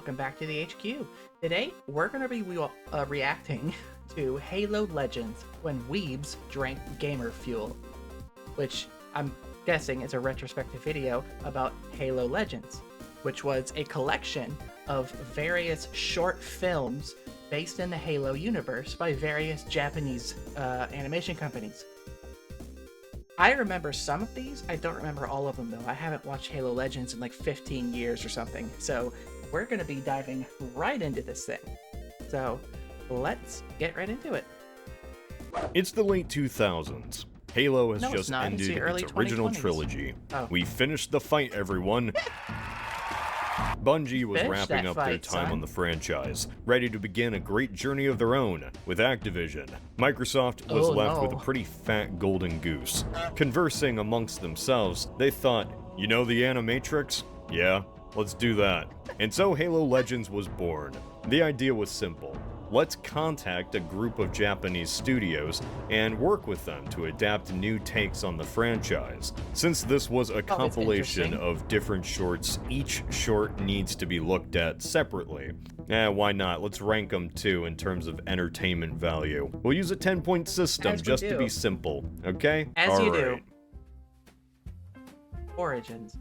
welcome back to the HQ. Today, we're going to be reacting to Halo Legends when Weebs drank gamer fuel, which I'm guessing is a retrospective video about Halo Legends, which was a collection of various short films based in the Halo universe by various Japanese animation companies. I remember some of these. I don't remember all of them, though. I haven't watched Halo Legends in like 15 years or something. So we're going to be diving right into this thing. So let's get right into it. It's the late 2000s. Halo has No, it's just not. It's ended the early its original 2020s. trilogy. Oh. We finished the fight, everyone. Bungie was Finish wrapping that up their fight, time son. on the franchise, ready to begin a great journey of their own with Activision. Microsoft was Oh, left no. with a pretty fat golden goose. Conversing amongst themselves, they thought, you know the Animatrix? Yeah, let's do that. And so Halo Legends was born. The idea was simple. Let's contact a group of Japanese studios and work with them to adapt new takes on the franchise. Since this was a compilation interesting. of different shorts, each short needs to be looked at separately. Why not? Let's rank them too in terms of entertainment value. We'll use a 10-point system As we just to do. be simple, okay? As you do. Alright. Origins.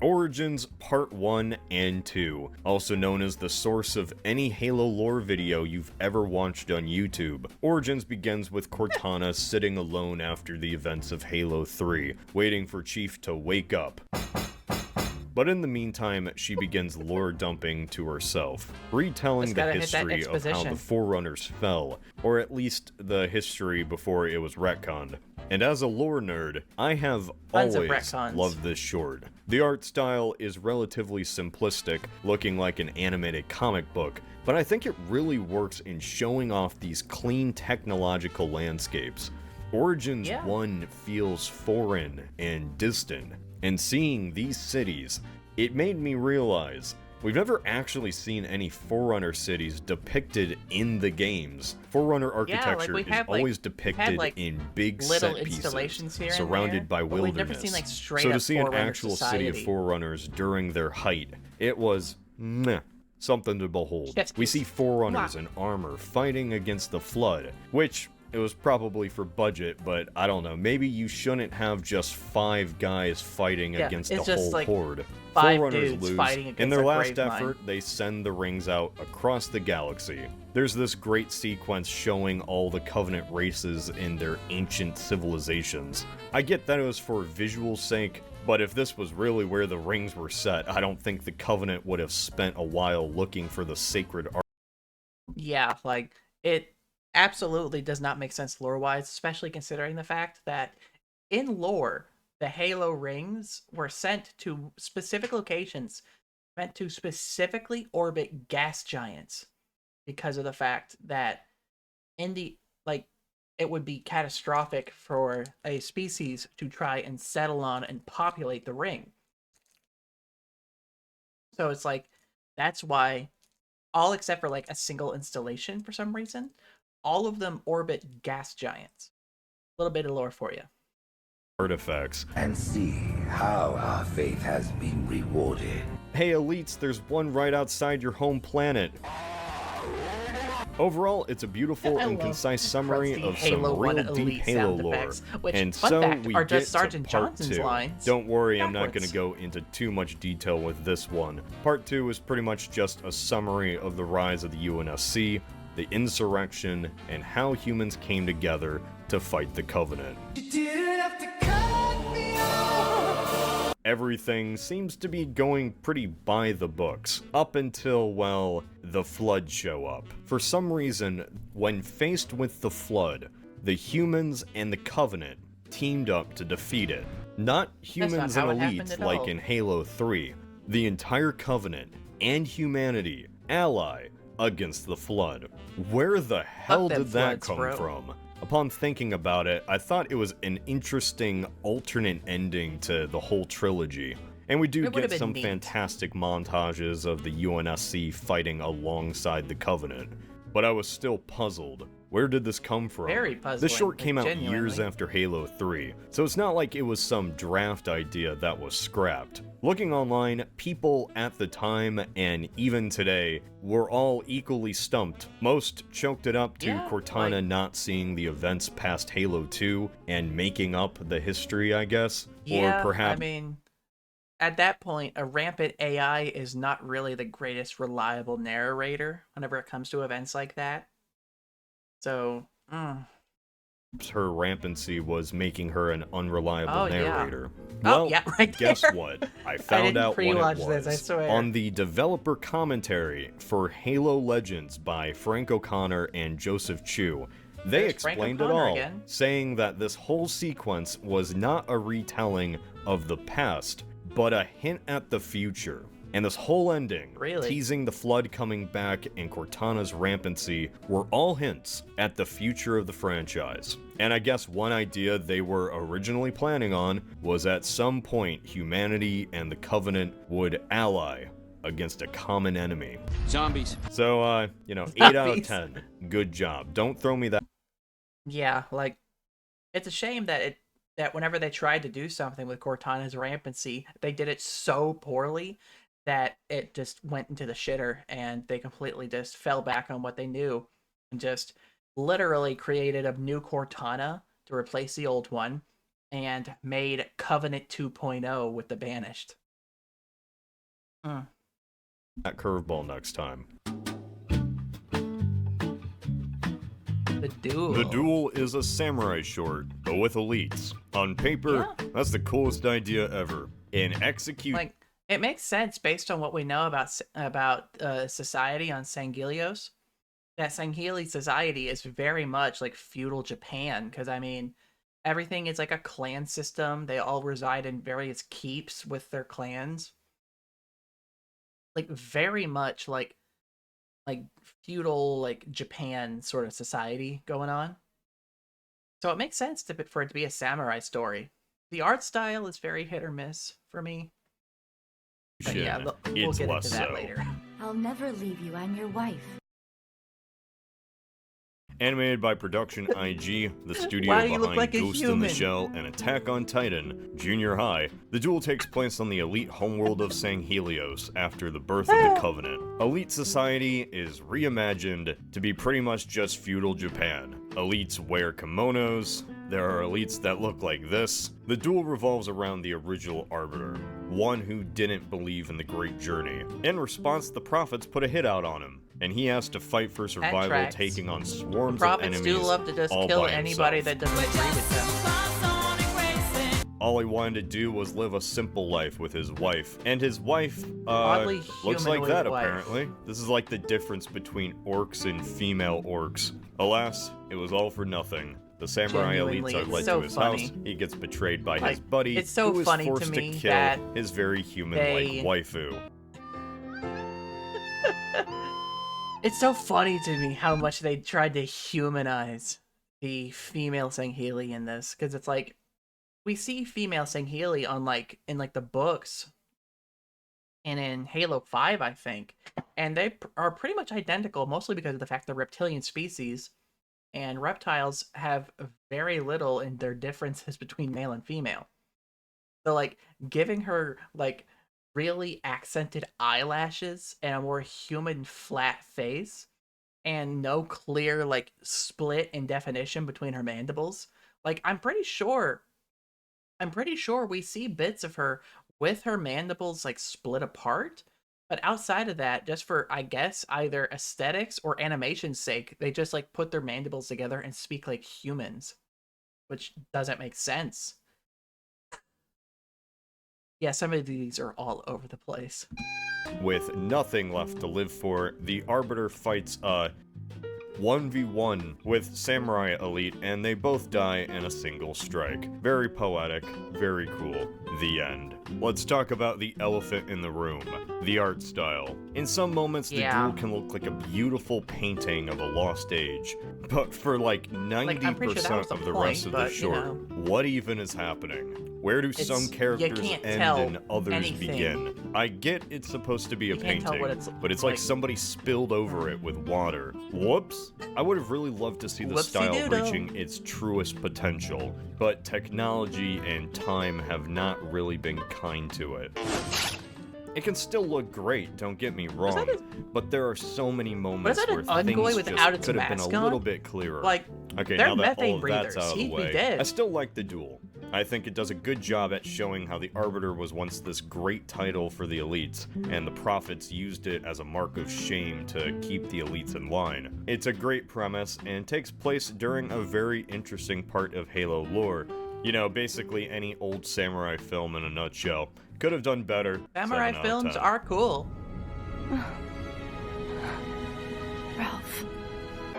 Origins Part 1 and 2, also known as the source of any Halo lore video you've ever watched on YouTube. Origins begins with Cortana sitting alone after the events of Halo 3, waiting for Chief to wake up. But in the meantime, she begins lore dumping to herself, retelling the history of how the Forerunners fell, or at least the history before it was retconned. And as a lore nerd, I have always loved this short. The art style is relatively simplistic, looking like an animated comic book, but I think it really works in showing off these clean technological landscapes. Origins 1 feels foreign and distant, and seeing these cities, it made me realize we've never actually seen any Forerunner cities depicted in the games. Forerunner architecture is always depicted in big set pieces, surrounded by wilderness. So to see an actual city of Forerunners during their height, it was something to behold. We see Forerunners in armor fighting against the Flood, which it was probably for budget, but I don't know, maybe you shouldn't have just 5 guys fighting against the whole horde. Forerunners lose. In their last effort, they send the rings out across the galaxy. There's this great sequence showing all the Covenant races in their ancient civilizations. I get that it was for visual sake, but if this was really where the rings were set, I don't think the Covenant would have spent a while looking for the sacred art. Yeah, like, it absolutely does not make sense lore-wise, especially considering the fact that in lore, the Halo rings were sent to specific locations meant to specifically orbit gas giants because of the fact that it would be catastrophic for a species to try and settle on and populate the ring. So it's like, that's why all except for like a single installation for some reason, all of them orbit gas giants. A little bit of lore for you. Artifacts. And see how our faith has been rewarded. Hey elites, there's one right outside your home planet. Overall, it's a beautiful and concise summary of some real deep Halo lore. And so we get to Part 2. Don't worry, I'm not going to go into too much detail with this one. Part 2 is pretty much just a summary of the rise of the UNSC, the insurrection, and how humans came together to fight the Covenant. Everything seems to be going pretty by the books, up until, well, the Flood show up. For some reason, when faced with the Flood, the humans and the Covenant teamed up to defeat it. Not humans and elites like in Halo 3. The entire Covenant and humanity ally against the Flood. Where the hell did that come from? Upon thinking about it, I thought it was an interesting alternate ending to the whole trilogy. And we do get some fantastic montages of the UNSC fighting alongside the Covenant. But I was still puzzled. Where did this come from? Very puzzling. This short came out genuinely. years after Halo 3, so it's not like it was some draft idea that was scrapped. Looking online, people at the time, and even today, were all equally stumped. Most chalked it up to Cortana not seeing the events past Halo 2 and making up the history, I guess. Yeah, or perhaps... I mean, at that point, a rampant AI is not really the greatest reliable narrator whenever it comes to events like that. So, her rampancy was making her an unreliable narrator. Yeah. Well, right guess there. what? I found out what it was. This, I swear. On the developer commentary for Halo Legends by Frank O'Connor and Joseph Chu. They explained it all, saying that this whole sequence was not a retelling of the past, but a hint at the future. And this whole ending, teasing the Flood coming back and Cortana's rampancy, were all hints at the future of the franchise. And I guess one idea they were originally planning on was at some point humanity and the Covenant would ally against a common enemy. Zombies. So, 8 out of 10. Good job. Don't throw me that. Yeah, like, it's a shame that that whenever they tried to do something with Cortana's rampancy, they did it so poorly that it just went into the shitter, and they completely just fell back on what they knew and just literally created a new Cortana to replace the old one and made Covenant 2.0 with the Banished. That curveball next time. The Duel. The Duel is a samurai short, but with elites. On paper, that's the coolest idea ever. In execution... It makes sense based on what we know about society on Sangelios. That Sangheili society is very much like feudal Japan, because I mean, everything is like a clan system. They all reside in various keeps with their clans. Like very much like feudal like Japan sort of society going on. So it makes sense for it to be a samurai story. The art style is very hit or miss for me. But yeah, we'll get into that later. I'll never leave you. I'm your wife. Animated by Production IG, the studio behind Ghost in the Shell and Attack on Titan, Junior High, the duel takes place on the elite homeworld of Sanghelios after the birth of the Covenant. Elite society is reimagined to be pretty much just feudal Japan. Elites wear kimonos, there are elites that look like this. The duel revolves around the original Arbiter, one who didn't believe in the Great Journey. In response, the Prophets put a hit out on him, and he has to fight for survival, taking on swarms of enemies. Prophets do love to just kill anybody that doesn't agree with them. All he wanted to do was live a simple life with his wife, and his wife, looks like that apparently. This is like the difference between orcs and female orcs. Alas, it was all for nothing. The samurai elites are led to his house. He gets betrayed by his buddy, who is forced to kill his very human-like waifu. It's so funny to me how much they tried to humanize the female Sangheili in this, because it's like we see female Sangheili on in the books and in Halo 5, I think, and they are pretty much identical, mostly because of the fact they're reptilian species, and reptiles have very little in their differences between male and female. So like giving her like really accented eyelashes and a more human flat face and no clear like split in definition between her mandibles, like I'm pretty sure we see bits of her with her mandibles like split apart, but outside of that, just for I guess either aesthetics or animation's sake, they just like put their mandibles together and speak like humans, which doesn't make sense. Yeah, some of these are all over the place. With nothing left to live for, the Arbiter fights a 1v1 with Samurai Elite, and they both die in a single strike. Very poetic, very cool. The end. Let's talk about the elephant in the room, the art style. In some moments, the duel can look like a beautiful painting of a lost age, but for like 90% of the rest of the short, what even is happening? Where do some you characters can't end tell and others anything. begin? I get it's supposed to be a You can't tell painting, what but it's like somebody spilled over it with water. Whoops. I would have really loved to see the style Whoopsie-doodle. reaching its truest potential, but technology and time have not really been kind to it. It can still look great, don't get me wrong, but there are so many moments that where an things Ungoy just without its could have been a mask little on? bit clearer. Like, okay, they're now that all methane of that's breathers. out of the He'd be way, dead. I still like the duel. I think it does a good job at showing how the Arbiter was once this great title for the elites, and the Prophets used it as a mark of shame to keep the elites in line. It's a great premise, and takes place during a very interesting part of Halo lore. You know, basically any old samurai film in a nutshell. Could have done better. Samurai 7 out of films 10. are cool. Ralph.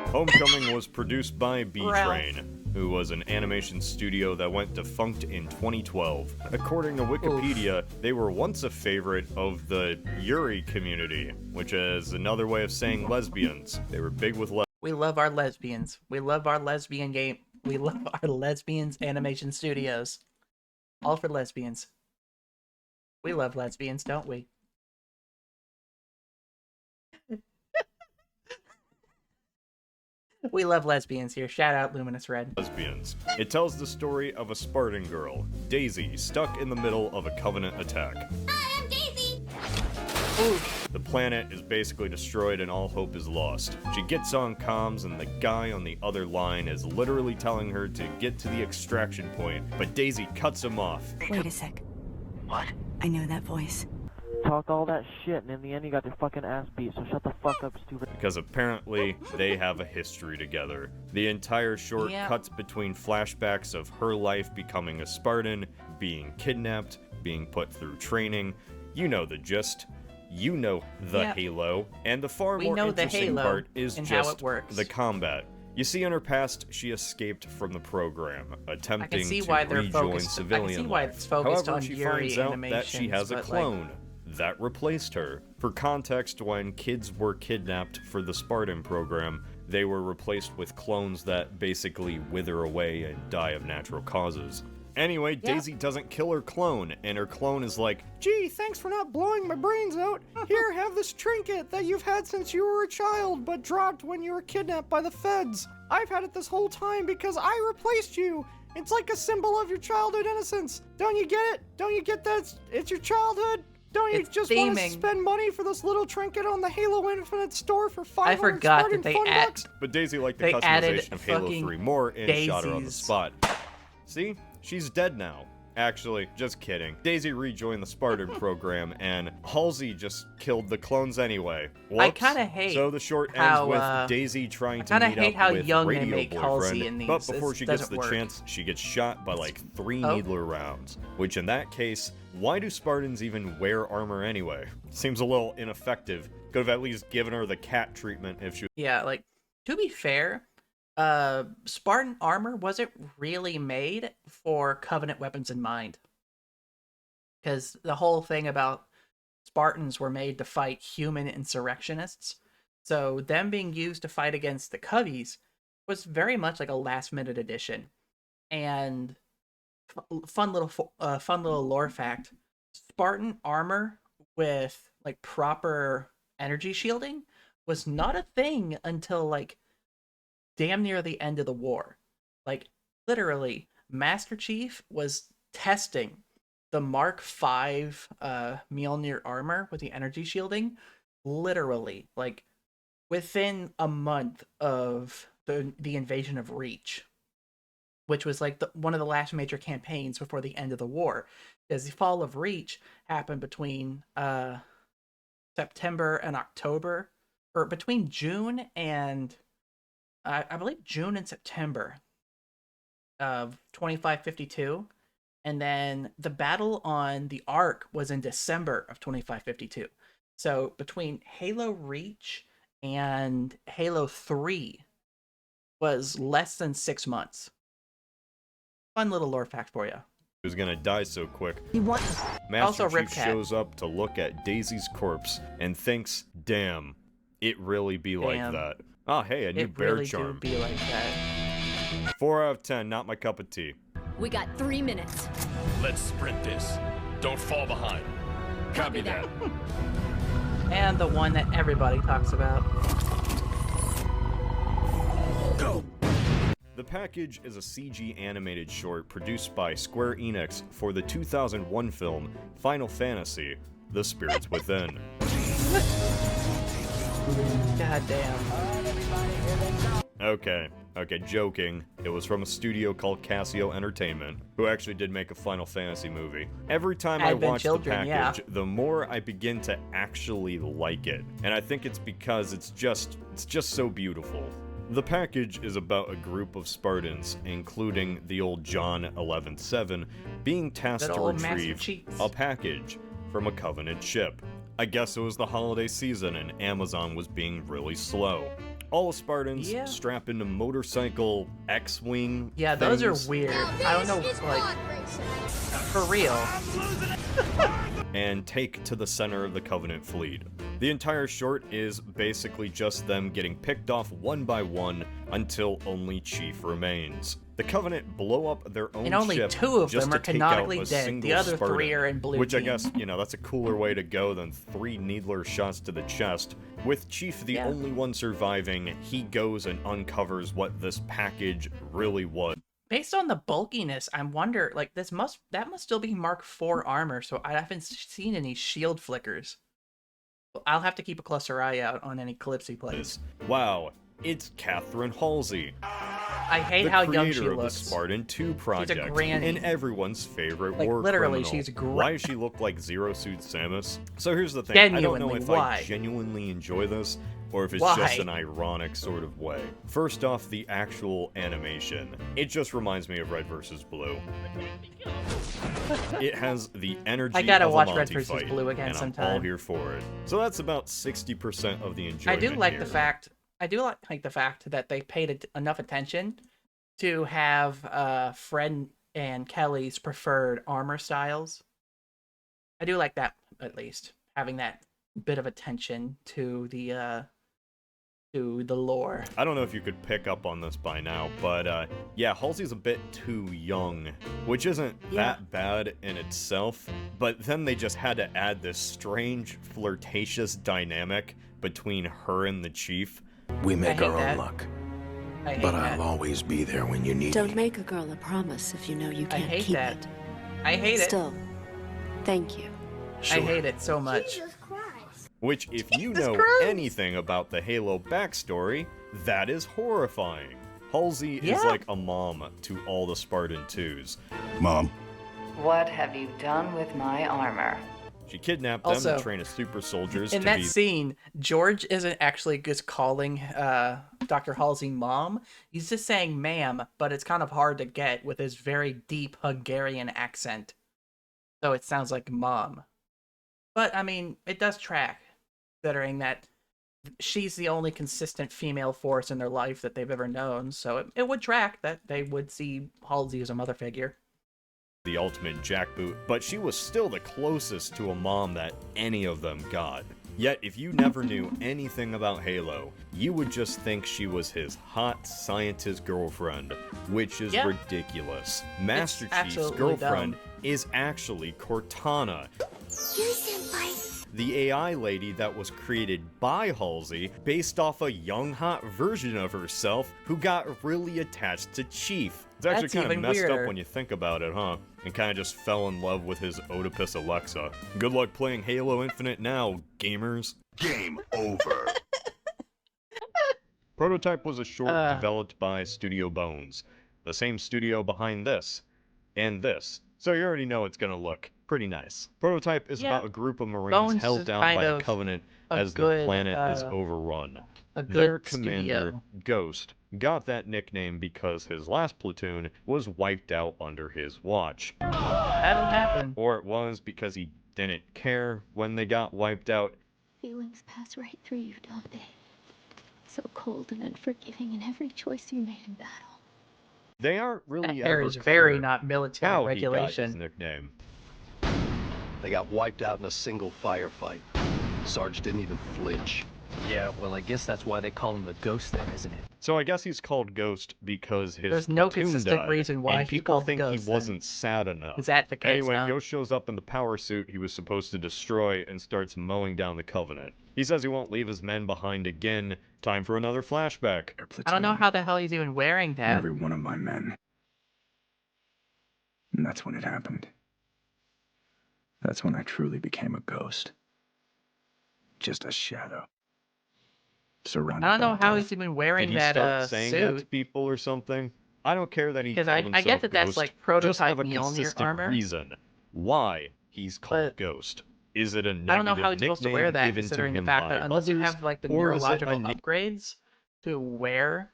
Homecoming was produced by Ralph. B-Train, who was an animation studio that went defunct in 2012. According to Wikipedia, they were once a favorite of the Yuri community, which is another way of saying lesbians. They were big with We love our lesbians. We love our lesbian game. We love our lesbians animation studios. All for lesbians. We love lesbians, don't we? We love lesbians here. Shout out Luminous Red. lesbians. It tells the story of a Spartan girl, Daisy, stuck in the middle of a Covenant attack. Hi, I'm Daisy. The planet is basically destroyed and all hope is lost. She gets on comms and the guy on the other line is literally telling her to get to the extraction point, but Daisy cuts him off. Wait a sec. What? I know that voice. Talk all that shit, and in the end you got your fucking ass beat, so shut the fuck up, stupid. Because apparently they have a history together. The entire short Yep. cuts between flashbacks of her life becoming a Spartan, being kidnapped, being put through training. You know the gist. You know the Yep. Halo. And the far We more know the interesting Halo part is and how just it works. the combat. You see, in her past, she escaped from the program, attempting see to why they're rejoin focused- I can civilian see why life. it's focused However, on she Yuri finds out that she has a animations, but, like- clone that replaced her. For context, when kids were kidnapped for the Spartan program, they were replaced with clones that basically wither away and die of natural causes. Anyway, Daisy doesn't kill her clone, and her clone is like, "Gee, thanks for not blowing my brains out. Here, have this trinket that you've had since you were a child, but dropped when you were kidnapped by the feds. I've had it this whole time because I replaced you. It's like a symbol of your childhood innocence. Don't you get it? Don't you get that it's your childhood? Don't you It's just want to theming. spend money for this little trinket on the Halo Infinite store for 500 forgot Spartan that they fun add- bucks?" But Daisy liked the they added customization of Halo fucking 3 more and shot her on the daisies. spot. See? She's dead now. Actually, just kidding. Daisy rejoined the Spartan program, and Halsey just killed the clones anyway. Whoops. kinda hate So the short ends how, with Daisy trying to kinda meet hate up how with young they Radio make Halsey Boyfriend, in but these. before This she gets doesn't the work. chance, she gets shot by like 3 Oh. needler rounds. Which in that case, why do Spartans even wear armor anyway? Seems a little ineffective. Could have at least given her the cat treatment if she Yeah, like, to be fair, Spartan armor wasn't really made for Covenant weapons in mind. Because the whole thing about Spartans were made to fight human insurrectionists. So them being used to fight against the Coveys was very much like a last-minute addition. And fun little lore fact: Spartan armor with like proper energy shielding was not a thing until like damn near the end of the war. Like literally, Master Chief was testing the Mark V Mjolnir armor with the energy shielding, literally like within a month of the invasion of Reach, which was like one of the last major campaigns before the end of the war. Because the fall of Reach happened between September and October, or between June and I believe June and September of 2552. And then the battle on the Ark was in December of 2552. So between Halo Reach and Halo 3 was less than 6 months. Fun little lore fact for you. was gonna die so quick. You want to... Master Also, Chief Ripcat. shows up to look at Daisy's corpse and thinks, "Damn, it really be like Damn. that." Oh, hey, a new It bear really charm. do be like that. 4 out of 10, not my cup of tea. We got 3 minutes. Let's sprint this. Don't fall behind. Copy that. And the one that everybody talks about. Go. The Package is a CG animated short produced by Square Enix for the 2001 film Final Fantasy: The Spirits Within. God damn. Okay, joking. It was from a studio called Casio Entertainment, who actually did make a Final Fantasy movie. Every time I Advent watch Children, the Package, the more I begin to actually like it. And I think it's because it's just so beautiful. The Package is about a group of Spartans, including the old John 11-7, being tasked Good to old Master retrieve Chiefs. a package from a Covenant ship. I guess it was the holiday season and Amazon was being really slow. All Spartans strap into motorcycle X-Wing Yeah, those are things weird. I don't know, like, for real. and take to the center of the Covenant fleet. The entire short is basically just them getting picked off one by one until only Chief remains. The Covenant blow up their own And only ship 2 of just them to are take canonically out a dead. single The other Spartan, 3 are in blue which I team. guess, that's a cooler way to go than 3 needler shots to the chest. With Chief the only one surviving, he goes and uncovers what this package really was. Based on the bulkiness, I wonder, like, that must still be Mark IV armor, so I haven't seen any shield flickers. I'll have to keep a closer eye out on any clips he plays. Wow, it's Catherine Halsey, I hate the how creator young she of looks. the Spartan 2 project, granny. and everyone's favorite Like, war literally, criminal. she's a Why does she look like Zero Suit Samus? So here's the thing, I don't know Genuinely, if why? I genuinely enjoy this, or if it's Why? just an ironic sort of way. First off, the actual animation. It just reminds me of Red vs. Blue. It has the energy I gotta of watch a Red Monty vs. fight, Blue again and sometime. I'm all here for it. So that's about 60% of the I enjoyment do like here. the fact that they paid enough attention to have Fred and Kelly's preferred armor styles. I do like that, at least, having that bit of attention to the lore. I don't know if you could pick up on this by now, but yeah, Halsey's a bit too young, which isn't that bad in itself, but then they just had to add this strange, flirtatious dynamic between her and the Chief. We make hate our own that. luck, I hate but that. I'll always be there when you need Don't me. make a girl a promise if you know you I can't hate keep that. it. I hate it. Still, thank you. I hate it so much. Which, if you know anything about the Halo backstory, that is horrifying. Halsey is like a mom to all the Spartan 2s. Mom. What have you done with my armor? She kidnapped them Also, to train as super soldiers In to that be scene, George isn't actually just calling Dr. Halsey mom. He's just saying ma'am, but it's kind of hard to get with his very deep Hungarian accent. So it sounds like mom. But, I mean, it does track, considering that she's the only consistent female force in their life that they've ever known. So it would track that they would see Halsey as a mother figure. the ultimate jackboot, but she was still the closest to a mom that any of them got. Yet, if you never knew anything about Halo, you would just think she was his hot scientist girlfriend, which is ridiculous. Master Chief's absolutely girlfriend dumb. is actually Cortana, the AI lady that was created by Halsey based off a young hot version of herself who got really attached to Chief. It's actually That's kind of even messed weirder. up when you think about it, huh? And kind of just fell in love with his Oedipus Alexa. Good luck playing Halo Infinite now, gamers. Game over. Prototype was a short developed by Studio Bones, the same studio behind this and this. So you already know it's gonna look pretty nice. Prototype is about a group of Marines Bones held is down kind by the of Covenant a as good, the planet is overrun. a good Their commander, studio. Ghost, got that nickname because his last platoon was wiped out under his watch. That'll happen. Or it was because he didn't care when they got wiped out. Feelings pass right through you, don't they? So cold and unforgiving in every choice you made in battle. They aren't really There ever is very clear not military how he got his regulation. nickname. They got wiped out in a single firefight. Sarge didn't even flinch. Yeah, well, I guess that's why they call him the Ghost then, isn't it? So I guess he's called Ghost because his There's no platoon consistent died, reason why and he's people called think Ghost, he wasn't sad enough. Is that the case, Anyway, huh? Ghost shows up in the power suit he was supposed to destroy and starts mowing down the Covenant. He says he won't leave his men behind again. Time for another flashback. I don't know how the hell he's even wearing that. Every one of my men. And that's when it happened. That's when I truly became a ghost. Just a shadow. Surrounded I don't know by how death. he's even wearing Did he that start saying that to suit. people or something? I don't care that he Because called I himself get that that's Ghost. like Just prototype have a Mjolnir consistent armor. reason why he's called But Ghost. Is it a negative I don't know how he's supposed to wear that, given to considering the him fact by that unless you others, have like the or is it a neurological upgrades to wear,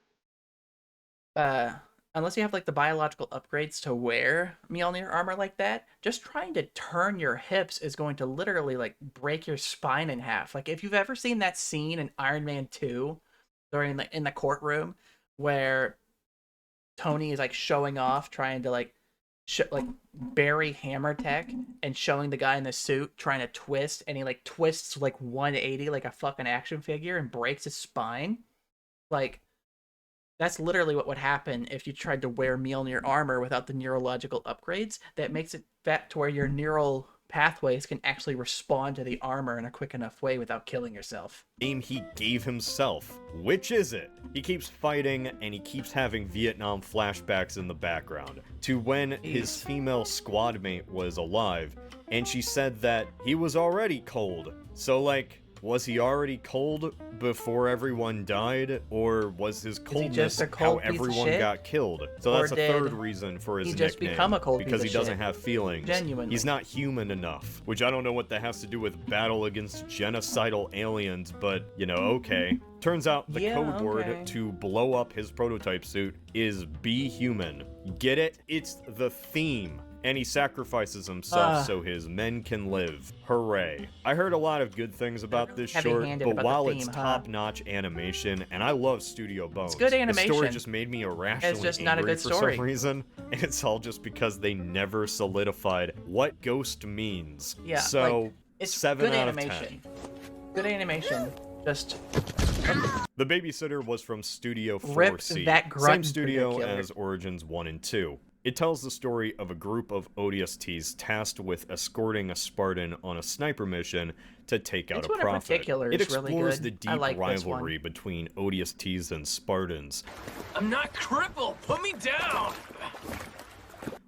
unless you have like the biological upgrades to wear Mjolnir armor like that, just trying to turn your hips is going to literally like break your spine in half. Like if you've ever seen that scene in Iron Man 2 during in the courtroom where Tony is like showing off, trying to like bury hammer tech and showing the guy in the suit trying to twist, and he like twists like 180 like a fucking action figure and breaks his spine. Like that's literally what would happen if you tried to wear Mjolnir armor without the neurological upgrades. That makes it that to where your neural pathways can actually respond to the armor in a quick enough way without killing yourself. Name he gave himself. Which is it? He keeps fighting and he keeps having Vietnam flashbacks in the background to when his female squad mate was alive, and she said that he was already cold. So like, was he already cold before everyone died, or was his coldness how everyone got killed? So that's a third reason for his nickname, become a cold because he piece of doesn't shit? have feelings. Genuinely. He's not human enough, which I don't know what that has to do with battle against genocidal aliens, but you know, okay. Turns out the code word to blow up his prototype suit is be human. Get it? It's the theme. And he sacrifices himself so his men can live. Hooray. I heard a lot of good things about this short, but while it's top-notch animation, and I love Studio Bones, good animation. the story just made me irrationally It's just angry not a good for story. some reason, and it's all just because they never solidified what Ghost means. Yeah, so, like, it's 7 good out animation. of 10. Good animation. Just The Babysitter was from Studio Rip 4C, that grunt same studio particular. as Origins 1 and 2. It tells the story of a group of ODSTs tasked with escorting a Spartan on a sniper mission to take out This a one in prophet. particular It is really explores good. the I deep like this one. rivalry between ODSTs and Spartans, I'm not crippled. Put me down.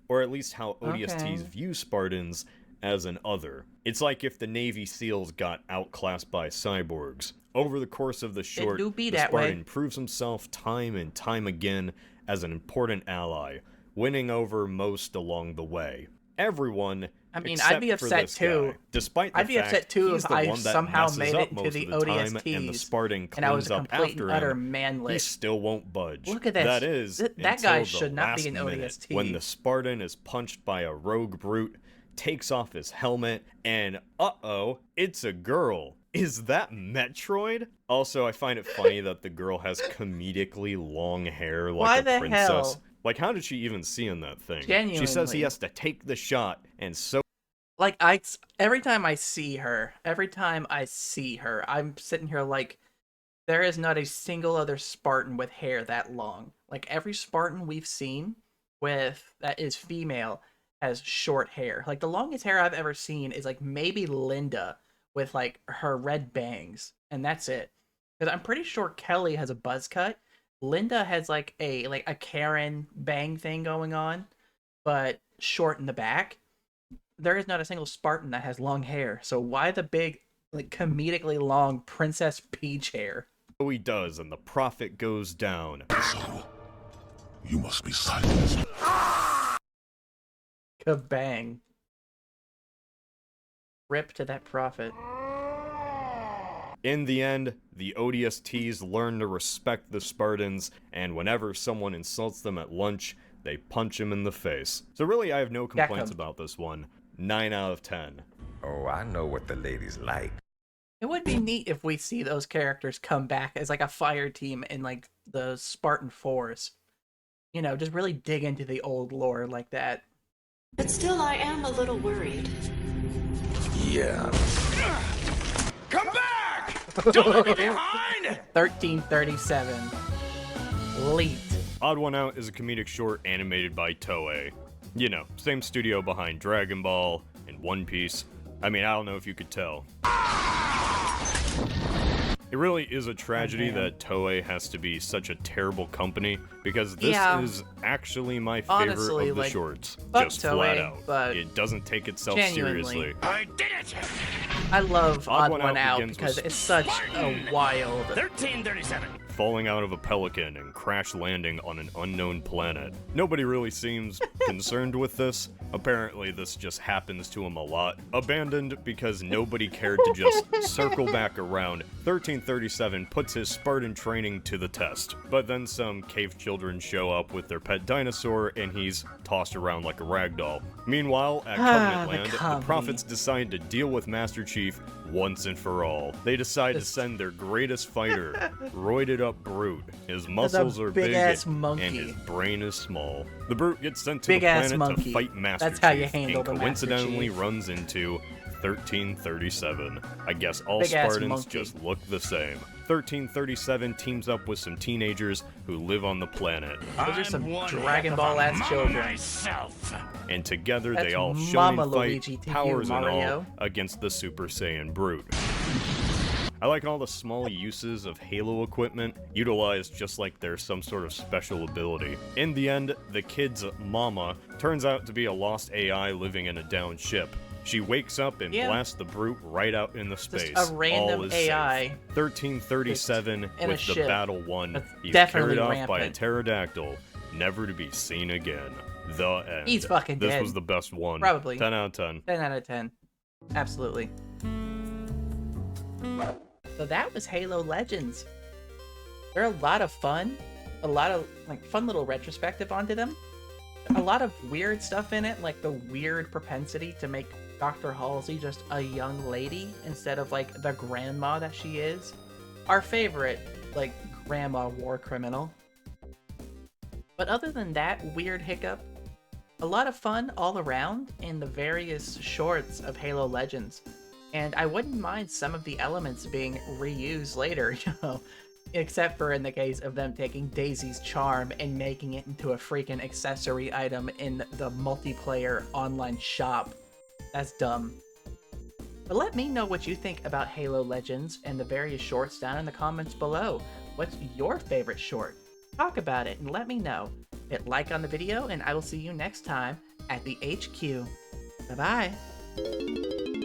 or at least how ODSTs Okay. view Spartans as an other. It's like if the Navy SEALs got outclassed by cyborgs. Over the course of the short, do be the that way. Spartan proves himself time and time again as an important ally, winning over most along the way. Everyone, I mean, except I'd be for upset this too. guy, despite the I'd be fact upset too he's if the I one that somehow messes made up it into most the of the time, and the ODSTs Spartan and I was cleans a up complete after and utter him. He manlet. still won't budge. Look at this. That is, That guy until the should not be last an minute, ODST. when the Spartan is punched by a rogue brute, takes off his helmet, and uh-oh, it's a girl. Is that Metroid? Also, I find it funny that the girl has comedically long hair like Why a the princess. hell? Like, how did she even see in that thing? She Genuinely. says he has to take the shot, and so Like every time I see her, I'm sitting here like, there is not a single other Spartan with hair that long. Like every Spartan we've seen with that is female has short hair. Like the longest hair I've ever seen is like maybe Linda with like her red bangs, and that's it. Because I'm pretty sure Kelly has a buzz cut. Linda has like a Karen bang thing going on, but short in the back. There is not a single Spartan that has long hair. So why the big, like comedically long Princess Peach hair? he does, and the prophet goes down. So, you must be silenced. Kabang. Rip to that prophet. In the end, the ODSTs learn to respect the Spartans, and whenever someone insults them at lunch, they punch him in the face. So really, I have no complaints about this one. 9 out of 10. Oh, I know what the ladies like. It would be neat if we see those characters come back as like a fire team in like the Spartan Force. You know, just really dig into the old lore like that. But still, I am a little worried. Yeah. Come back! 1337. Leet. Odd One Out is a comedic short animated by Toei. You know, same studio behind Dragon Ball and One Piece. I mean, I don't know if you could tell. It really is a tragedy that Toei has to be such a terrible company, because this is actually my favorite Honestly, of the like, shorts. fuck Just Toei, flat out. but It doesn't take itself genuinely. seriously. I did it! I love Odd One Out begins because with it's such a wild... 1337. Falling out of a pelican and crash landing on an unknown planet. Nobody really seems concerned with this. Apparently this just happens to him a lot. Abandoned because nobody cared to just circle back around. 1337 puts his Spartan training to the test. But then some cave children show up with their pet dinosaur and he's tossed around like a ragdoll. Meanwhile, at Covenant Land, the prophets decide to deal with Master Chief once and for all. They decide to send their greatest fighter, roided up Brute. His muscles are big and his brain is small. The Brute gets sent to the planet to fight Master Chief and coincidentally runs into 1337. I guess all Spartans just look the same. 1337 teams up with some teenagers who live on the planet. Those are some Dragon Ball-ass children. And together they all Mama show and fight, Luigi to you, powers and Mario. all, against the Super Saiyan Brute. I like all the small uses of Halo equipment, utilized just like there's some sort of special ability. In the end, the kid's mama turns out to be a lost AI living in a downed ship. She wakes up and blasts the Brute right out in the space. Just a random all is AI. Safe. 1337 with the battle won. That's He's definitely carried off rampant. by a pterodactyl, never to be seen again. The end. He's fucking This dead. was the best one. Probably. 10 out of 10. 10 out of 10. Absolutely. So that was Halo Legends. They're a lot of fun. A lot of like fun little retrospective onto them. A lot of weird stuff in it, like the weird propensity to make Dr. Halsey just a young lady instead of like the grandma that she is. Our favorite, like, grandma war criminal. But other than that weird hiccup, a lot of fun all around in the various shorts of Halo Legends. And I wouldn't mind some of the elements being reused later, you know, except for in the case of them taking Daisy's charm and making it into a freaking accessory item in the multiplayer online shop. That's dumb. But let me know what you think about Halo Legends and the various shorts down in the comments below. What's your favorite short? Talk about it and let me know. Hit like on the video and I will see you next time at the HQ. Bye-bye.